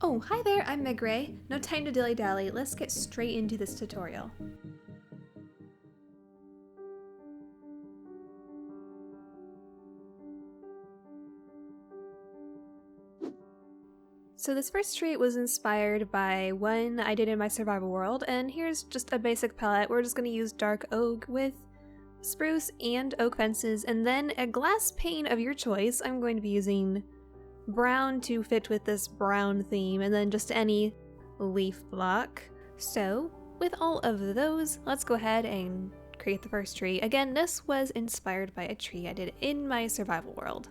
Oh, hi there, I'm MegRae. No time to dilly-dally, let's get straight into this tutorial. So this first tree was inspired by one I did in my survival world, and here's just a basic palette. We're just going to use dark oak with spruce and oak fences, and then a glass pane of your choice. I'm going to be using brown to fit with this brown theme, and then just any leaf block. So with all of those, let's go ahead and create the first tree. Again, this was inspired by a tree I did in my survival world.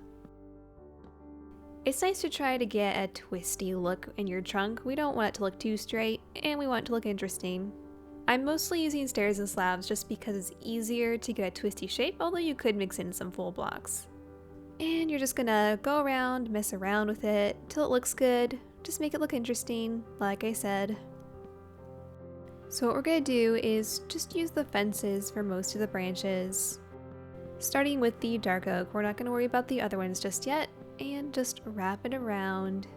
It's nice to try to get a twisty look in your trunk. We don't want it to look too straight, and we want it to look interesting. I'm mostly using stairs and slabs just because it's easier to get a twisty shape, although you could mix in some full blocks. And you're just gonna go around, mess around with it till it looks good. Just make it look interesting, like I said. So what we're gonna do is just use the fences for most of the branches. Starting with the dark oak, we're not gonna worry about the other ones just yet, and just wrap it around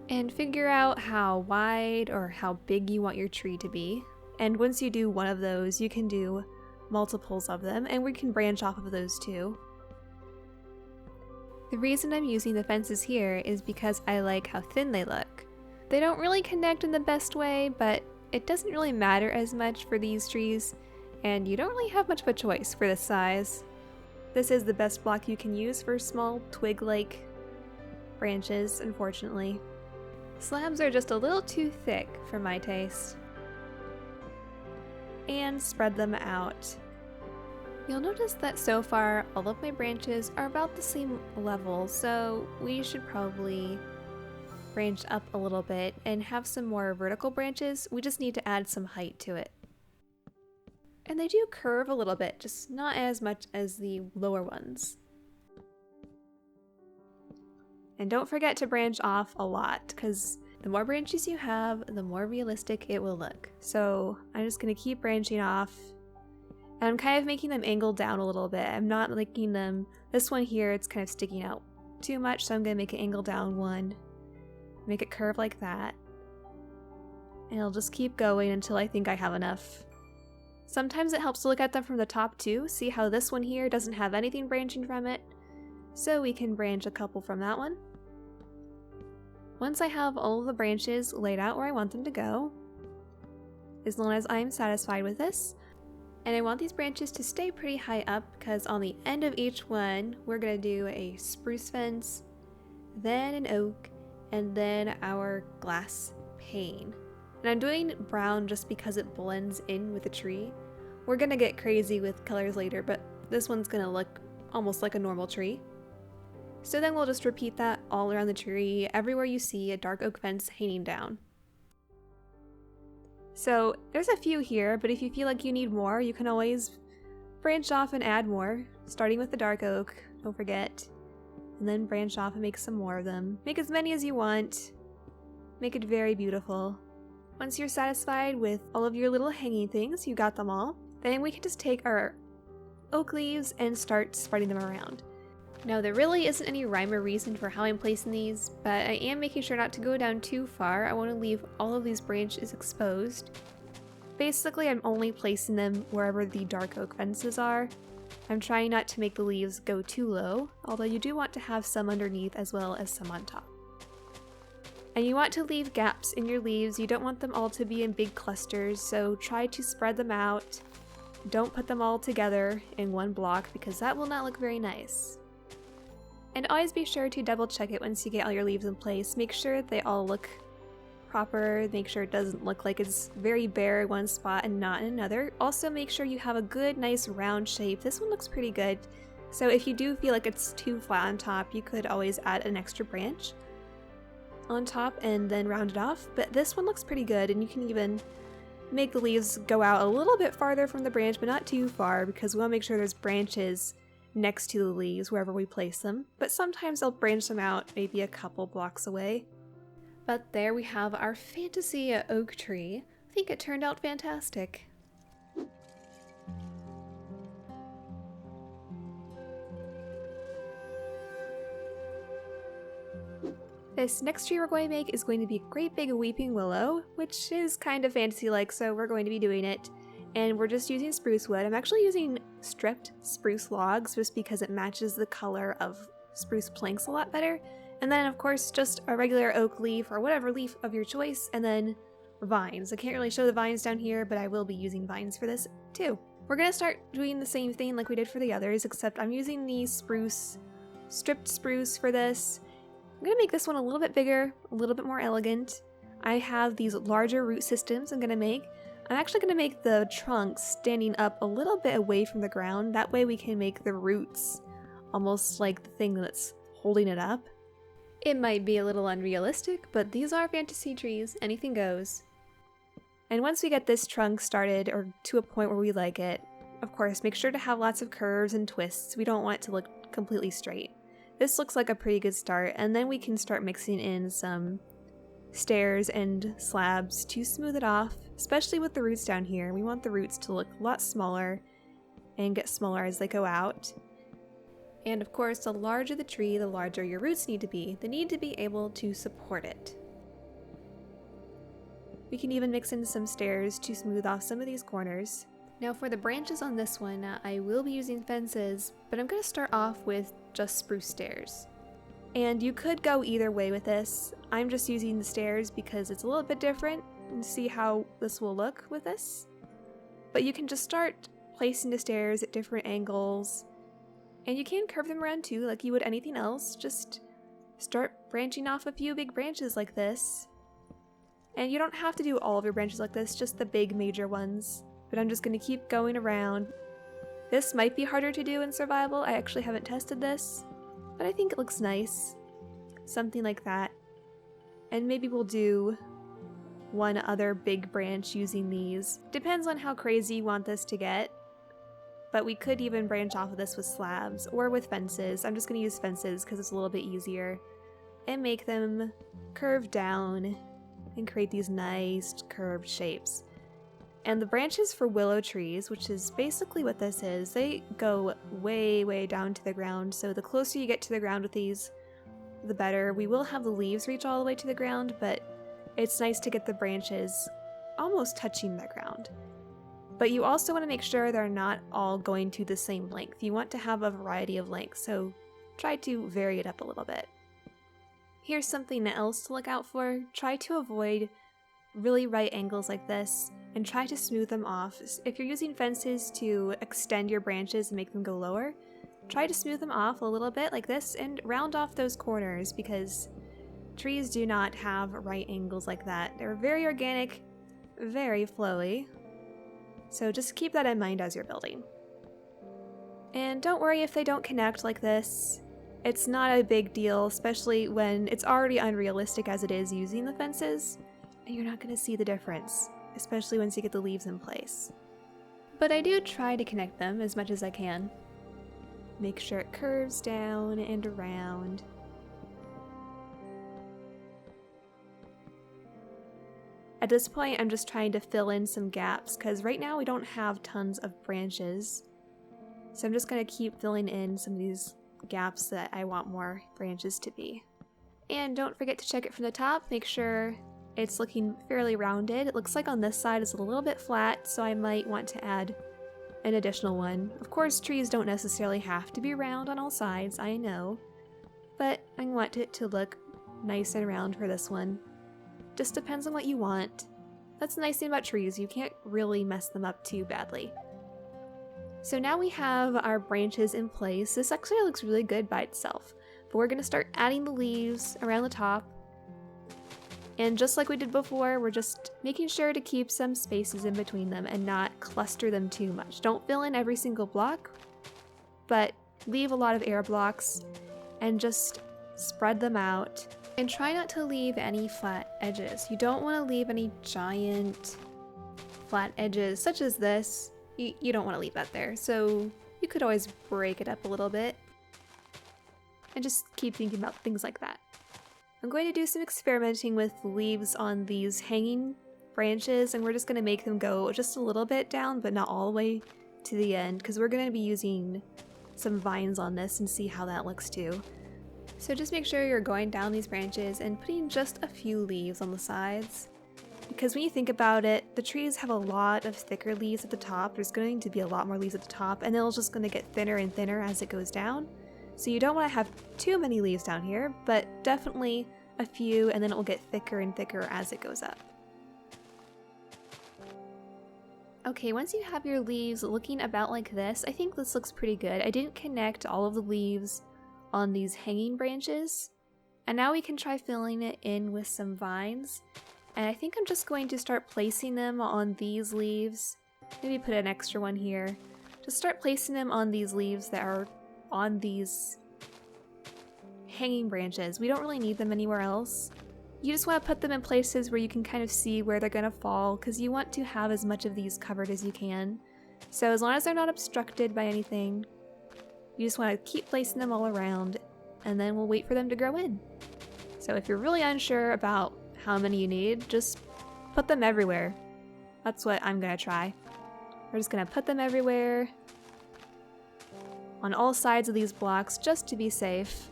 and figure out how wide or how big you want your tree to be. And once you do one of those, you can do multiples of them, and we can branch off of those too. The reason I'm using the fences here is because I like how thin they look. They don't really connect in the best way, but it doesn't really matter as much for these trees, and you don't really have much of a choice for this size. This is the best block you can use for small twig-like branches, unfortunately. Slabs are just a little too thick for my taste. And spread them out. You'll notice that so far all of my branches are about the same level, so we should probably branch up a little bit and have some more vertical branches. We just need to add some height to it. And they do curve a little bit, just not as much as the lower ones. And don't forget to branch off a lot, because the more branches you have, the more realistic it will look. So I'm just going to keep branching off. And I'm kind of making them angle down a little bit. I'm not making them, this one here, it's kind of sticking out too much, so I'm going to make it angle down one. Make it curve like that. And I'll just keep going until I think I have enough. Sometimes it helps to look at them from the top too. See how this one here doesn't have anything branching from it? So we can branch a couple from that one. Once I have all of the branches laid out where I want them to go, as long as I'm satisfied with this, and I want these branches to stay pretty high up because on the end of each one, we're going to do a spruce fence, then an oak, and then our glass pane. And I'm doing brown just because it blends in with the tree. We're going to get crazy with colors later, but this one's going to look almost like a normal tree. So then we'll just repeat that all around the tree, everywhere you see a dark oak fence hanging down. So there's a few here, but if you feel like you need more, you can always branch off and add more, starting with the dark oak, don't forget, and then branch off and make some more of them. Make as many as you want. Make it very beautiful. Once you're satisfied with all of your little hanging things, you got them all, then we can just take our oak leaves and start spreading them around. Now there really isn't any rhyme or reason for how I'm placing these, but I am making sure not to go down too far. I want to leave all of these branches exposed. Basically, I'm only placing them wherever the dark oak fences are. I'm trying not to make the leaves go too low, although you do want to have some underneath as well as some on top. And you want to leave gaps in your leaves. You don't want them all to be in big clusters, so try to spread them out. Don't put them all together in one block because that will not look very nice. And always be sure to double check it once you get all your leaves in place. Make sure they all look proper. Make sure it doesn't look like it's very bare in one spot and not in another. Also make sure you have a good, nice round shape. This one looks pretty good. So if you do feel like it's too flat on top, you could always add an extra branch on top and then round it off. But this one looks pretty good, and you can even make the leaves go out a little bit farther from the branch, but not too far, because we want to make sure there's branches next to the leaves wherever we place them, but sometimes I'll branch them out maybe a couple blocks away. But there we have our fantasy oak tree. I think it turned out fantastic. This next tree we're going to make is going to be a great big weeping willow, which is kind of fantasy-like, so we're going to be doing it. And we're just using spruce wood. I'm actually using stripped spruce logs just because it matches the color of spruce planks a lot better. And then of course just a regular oak leaf or whatever leaf of your choice, and then vines. I can't really show the vines down here, but I will be using vines for this too. We're gonna start doing the same thing like we did for the others, except I'm using the stripped spruce for this. I'm gonna make this one a little bit bigger, a little bit more elegant. I have these larger root systems I'm gonna make. I'm actually gonna make the trunks standing up a little bit away from the ground. That way we can make the roots almost like the thing that's holding it up. It might be a little unrealistic, but these are fantasy trees, anything goes. And once we get this trunk started, or to a point where we like it, of course, make sure to have lots of curves and twists. We don't want it to look completely straight. This looks like a pretty good start, and then we can start mixing in some stairs and slabs to smooth it off, especially with the roots down here. We want the roots to look a lot smaller and get smaller as they go out. And of course, the larger the tree, the larger your roots need to be. They need to be able to support it. We can even mix in some stairs to smooth off some of these corners. Now for the branches on this one, I will be using fences, but I'm going to start off with just spruce stairs. And you could go either way with this. I'm just using the stairs because it's a little bit different and see how this will look with this. But you can just start placing the stairs at different angles, and you can curve them around too like you would anything else. Just start branching off a few big branches like this. And you don't have to do all of your branches like this, just the big major ones. But I'm just going to keep going around. This might be harder to do in survival. I actually haven't tested this, but I think it looks nice. Something like that. And maybe we'll do one other big branch using these. Depends on how crazy you want this to get. But we could even branch off of this with slabs or with fences. I'm just going to use fences because it's a little bit easier. And make them curve down and create these nice curved shapes. And the branches for willow trees, which is basically what this is, they go way, way down to the ground. So the closer you get to the ground with these, the better. We will have the leaves reach all the way to the ground, but it's nice to get the branches almost touching the ground. But you also want to make sure they're not all going to the same length. You want to have a variety of lengths, so try to vary it up a little bit. Here's something else to look out for. Try to avoid really right angles like this and try to smooth them off. If you're using fences to extend your branches and make them go lower, try to smooth them off a little bit like this and round off those corners, because trees do not have right angles like that. They're very organic, very flowy. So just keep that in mind as you're building. And don't worry if they don't connect like this. It's not a big deal, especially when it's already unrealistic as it is using the fences, and you're not going to see the difference, especially once you get the leaves in place. But I do try to connect them as much as I can. Make sure it curves down and around. At this point, I'm just trying to fill in some gaps, because right now we don't have tons of branches. So I'm just going to keep filling in some of these gaps that I want more branches to be. And don't forget to check it from the top, make sure it's looking fairly rounded. It looks like on this side it's a little bit flat, so I might want to add an additional one. Of course, trees don't necessarily have to be round on all sides, I know, but I want it to look nice and round for this one. Just depends on what you want. That's the nice thing about trees, you can't really mess them up too badly. So now we have our branches in place. This actually looks really good by itself, but we're going to start adding the leaves around the top. And just like we did before, we're just making sure to keep some spaces in between them and not cluster them too much. Don't fill in every single block, but leave a lot of air blocks and just spread them out. And try not to leave any flat edges. You don't want to leave any giant flat edges such as this. You don't want to leave that there, so you could always break it up a little bit and just keep thinking about things like that. I'm going to do some experimenting with leaves on these hanging branches, and we're just going to make them go just a little bit down, but not all the way to the end, because we're going to be using some vines on this and see how that looks too. So just make sure you're going down these branches and putting just a few leaves on the sides. Because when you think about it, the trees have a lot of thicker leaves at the top. There's going to be a lot more leaves at the top, and they're just going to get thinner and thinner as it goes down. So you don't want to have too many leaves down here, but definitely a few, and then it will get thicker and thicker as it goes up. Okay, once you have your leaves looking about like this, I think this looks pretty good. I didn't connect all of the leaves on these hanging branches, and now we can try filling it in with some vines. And I think I'm just going to start placing them on these leaves. Maybe put an extra one here. Just start placing them on these leaves that are on these hanging branches. We don't really need them anywhere else. You just want to put them in places where you can kind of see where they're going to fall, because you want to have as much of these covered as you can. So as long as they're not obstructed by anything, you just want to keep placing them all around, and then we'll wait for them to grow in. So if you're really unsure about how many you need, just put them everywhere. That's what I'm gonna try. We're just gonna put them everywhere on all sides of these blocks just to be safe.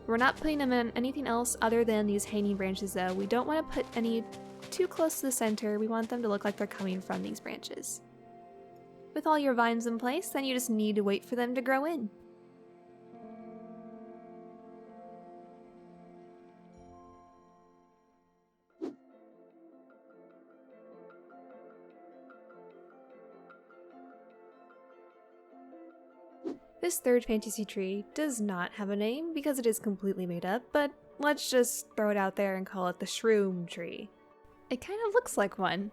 We're not putting them in anything else other than these hanging branches though. We don't want to put any too close to the center. We want them to look like they're coming from these branches. With all your vines in place, then you just need to wait for them to grow in. This third fantasy tree does not have a name because it is completely made up, but let's just throw it out there and call it the Shroom Tree. It kind of looks like one.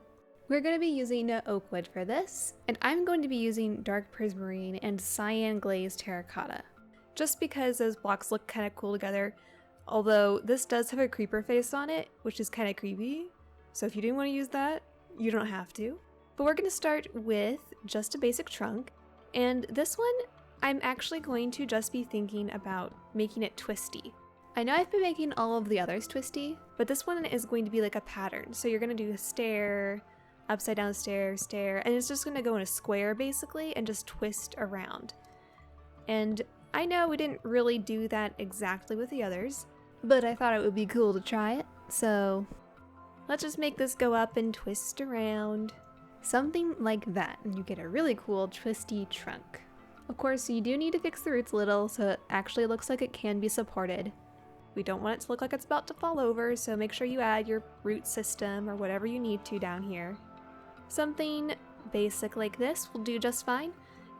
We're going to be using oak wood for this, and I'm going to be using dark prismarine and cyan glazed terracotta. Just because those blocks look kind of cool together, although this does have a creeper face on it, which is kind of creepy, so if you didn't want to use that, you don't have to. But we're going to start with just a basic trunk, and this one I'm actually going to just be thinking about making it twisty. I know I've been making all of the others twisty, but this one is going to be like a pattern. So you're going to do a stair, upside down stair, stair, and it's just going to go in a square basically and just twist around. And I know we didn't really do that exactly with the others, but I thought it would be cool to try it. So let's just make this go up and twist around. Something like that, and you get a really cool twisty trunk. Of course, you do need to fix the roots a little so it actually looks like it can be supported. We don't want it to look like it's about to fall over, so make sure you add your root system or whatever you need to down here. Something basic like this will do just fine.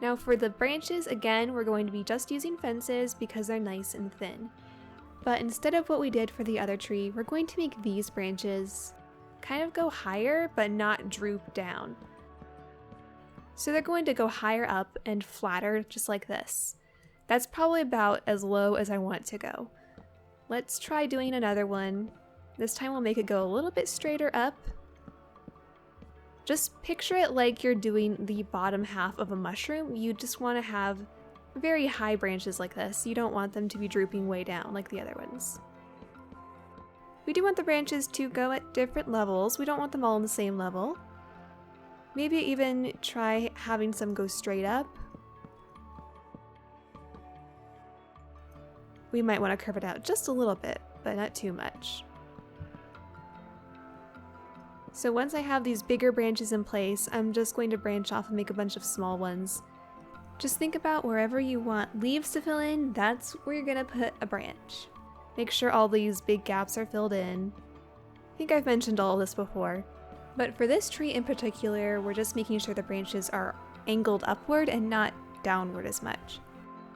Now for the branches, again, we're going to be just using fences because they're nice and thin. But instead of what we did for the other tree, we're going to make these branches kind of go higher but not droop down. So they're going to go higher up and flatter just like this. That's probably about as low as I want it to go. Let's try doing another one. This time we'll make it go a little bit straighter up. Just picture it like you're doing the bottom half of a mushroom. You just want to have very high branches like this. You don't want them to be drooping way down like the other ones. We do want the branches to go at different levels. We don't want them all on the same level. Maybe even try having some go straight up. We might want to curve it out just a little bit, but not too much. So once I have these bigger branches in place, I'm just going to branch off and make a bunch of small ones. Just think about wherever you want leaves to fill in, that's where you're going to put a branch. Make sure all these big gaps are filled in. I think I've mentioned all of this before. But for this tree in particular, we're just making sure the branches are angled upward and not downward as much.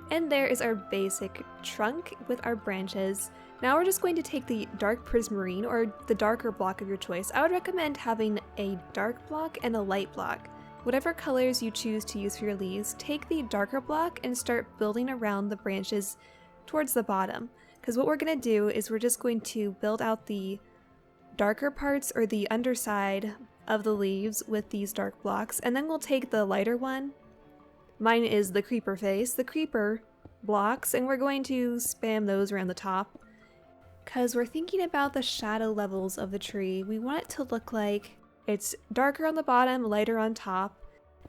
And there is our basic trunk with our branches. Now we're just going to take the dark prismarine or the darker block of your choice. I would recommend having a dark block and a light block. Whatever colors you choose to use for your leaves, take the darker block and start building around the branches towards the bottom. Because what we're going to do is we're just going to build out the darker parts or the underside of the leaves with these dark blocks, and then we'll take the lighter one. Mine is the creeper face, the creeper blocks, and we're going to spam those around the top. Because we're thinking about the shadow levels of the tree, we want it to look like it's darker on the bottom, lighter on top.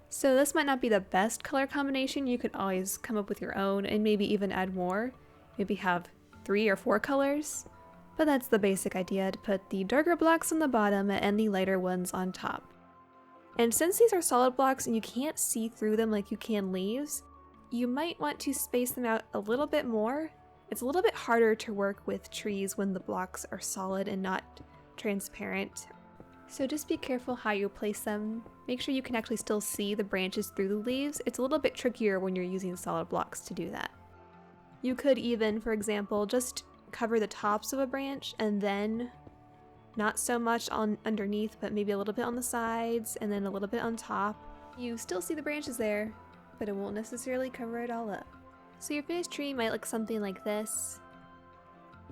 So this might not be the best color combination. You could always come up with your own and maybe even add more. Maybe have 3 or 4 colors. But that's the basic idea, to put the darker blocks on the bottom and the lighter ones on top. And since these are solid blocks and you can't see through them like you can leaves, you might want to space them out a little bit more. It's a little bit harder to work with trees when the blocks are solid and not transparent. So just be careful how you place them. Make sure you can actually still see the branches through the leaves. It's a little bit trickier when you're using solid blocks to do that. You could even, for example, just cover the tops of a branch and then not so much on underneath, but maybe a little bit on the sides and then a little bit on top. You still see the branches there, but it won't necessarily cover it all up. So your finished tree might look something like this.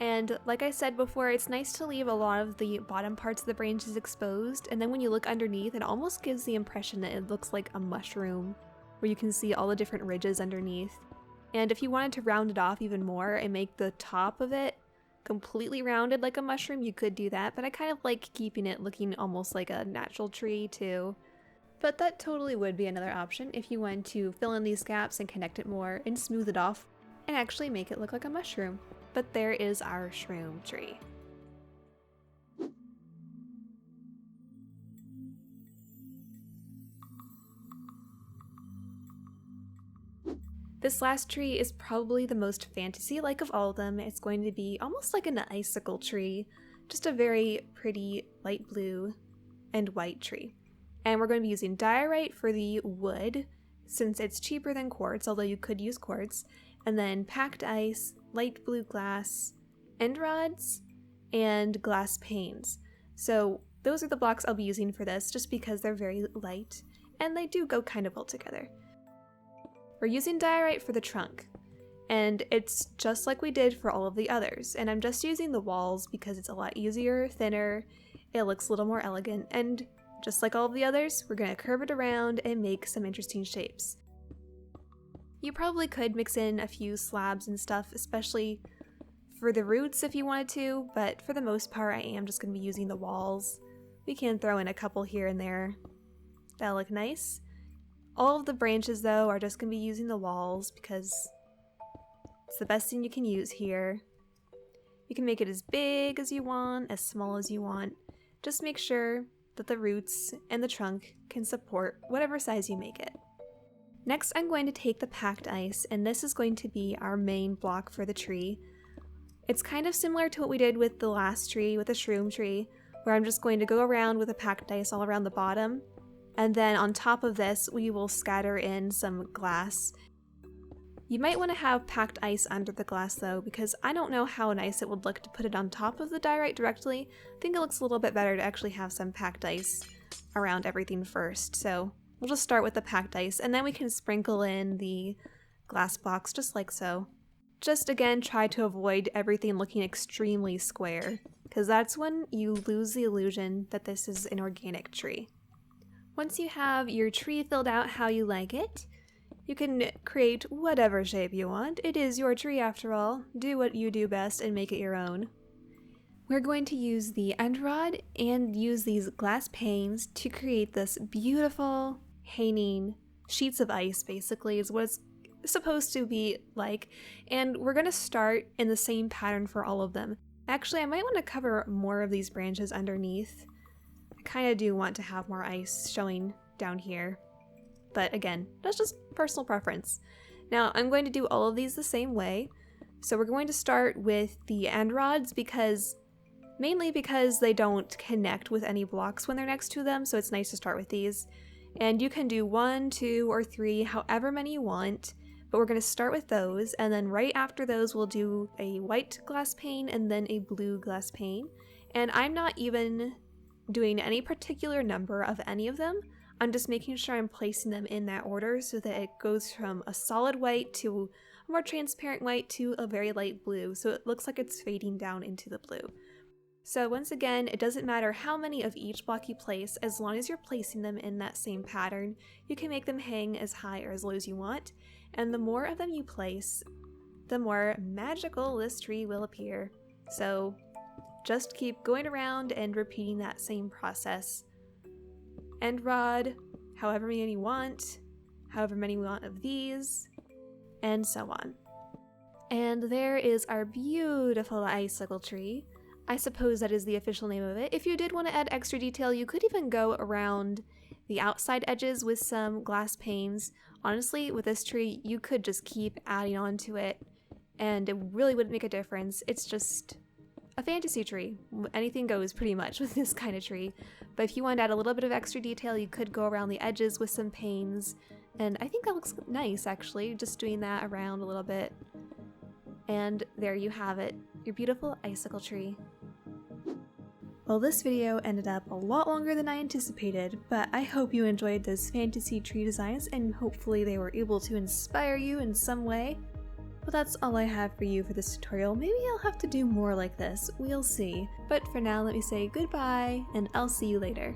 And like I said before, it's nice to leave a lot of the bottom parts of the branches exposed, and then when you look underneath, it almost gives the impression that it looks like a mushroom, where you can see all the different ridges underneath. And if you wanted to round it off even more and make the top of it completely rounded like a mushroom, you could do that, but I kind of like keeping it looking almost like a natural tree too. But that totally would be another option if you wanted to fill in these gaps and connect it more and smooth it off and actually make it look like a mushroom. But there is our shroom tree. This last tree is probably the most fantasy-like of all of them. It's going to be almost like an icicle tree, just a very pretty light blue and white tree. And we're going to be using diorite for the wood, since it's cheaper than quartz, although you could use quartz, and then packed ice, light blue glass, end rods, and glass panes. So those are the blocks I'll be using for this, just because they're very light, and they do go kind of well together. We're using diorite for the trunk, and it's just like we did for all of the others, and I'm just using the walls because it's a lot easier, thinner, it looks a little more elegant, and just like all of the others, we're going to curve it around and make some interesting shapes. You probably could mix in a few slabs and stuff, especially for the roots if you wanted to, but for the most part I am just going to be using the walls. We can throw in a couple here and there. That'll look nice. All of the branches though are just going to be using the walls because it's the best thing you can use here. You can make it as big as you want, as small as you want. Just make sure that the roots and the trunk can support whatever size you make it. Next, I'm going to take the packed ice, and this is going to be our main block for the tree. It's kind of similar to what we did with the last tree, with the shroom tree, where I'm just going to go around with the packed ice all around the bottom, and then on top of this, we will scatter in some glass. You might want to have packed ice under the glass though, because I don't know how nice it would look to put it on top of the diorite directly. I think it looks a little bit better to actually have some packed ice around everything first, so we'll just start with the packed ice, and then we can sprinkle in the glass blocks just like so. Just again, try to avoid everything looking extremely square, because that's when you lose the illusion that this is an organic tree. Once you have your tree filled out how you like it, you can create whatever shape you want. It is your tree after all. Do what you do best and make it your own. We're going to use the end rod and use these glass panes to create this beautiful hanging sheets of ice, basically, is what it's supposed to be like. And we're going to start in the same pattern for all of them. Actually, I might want to cover more of these branches underneath. I kind of do want to have more ice showing down here. But again, that's just personal preference. Now, I'm going to do all of these the same way. So we're going to start with the end rods mainly because they don't connect with any blocks when they're next to them, so it's nice to start with these. And you can do 1, 2, or 3, however many you want, but we're going to start with those, and then right after those we'll do a white glass pane and then a blue glass pane. And I'm not even doing any particular number of any of them. I'm just making sure I'm placing them in that order so that it goes from a solid white to a more transparent white to a very light blue, so it looks like it's fading down into the blue. So once again, it doesn't matter how many of each block you place, as long as you're placing them in that same pattern. You can make them hang as high or as low as you want, and the more of them you place, the more magical this tree will appear. So just keep going around and repeating that same process. End rod, however many you want of these, and so on. And there is our beautiful icicle tree. I suppose that is the official name of it. If you did want to add extra detail, you could even go around the outside edges with some glass panes. Honestly, with this tree, you could just keep adding on to it, and it really wouldn't make a difference. It's just a fantasy tree. Anything goes pretty much with this kind of tree. But if you want to add a little bit of extra detail, you could go around the edges with some panes. And I think that looks nice, actually, just doing that around a little bit. And there you have it, your beautiful icicle tree. Well, this video ended up a lot longer than I anticipated, but I hope you enjoyed those fantasy tree designs and hopefully they were able to inspire you in some way. But that's all I have for you for this tutorial. Maybe I'll have to do more like this, we'll see. But for now, let me say goodbye, and I'll see you later.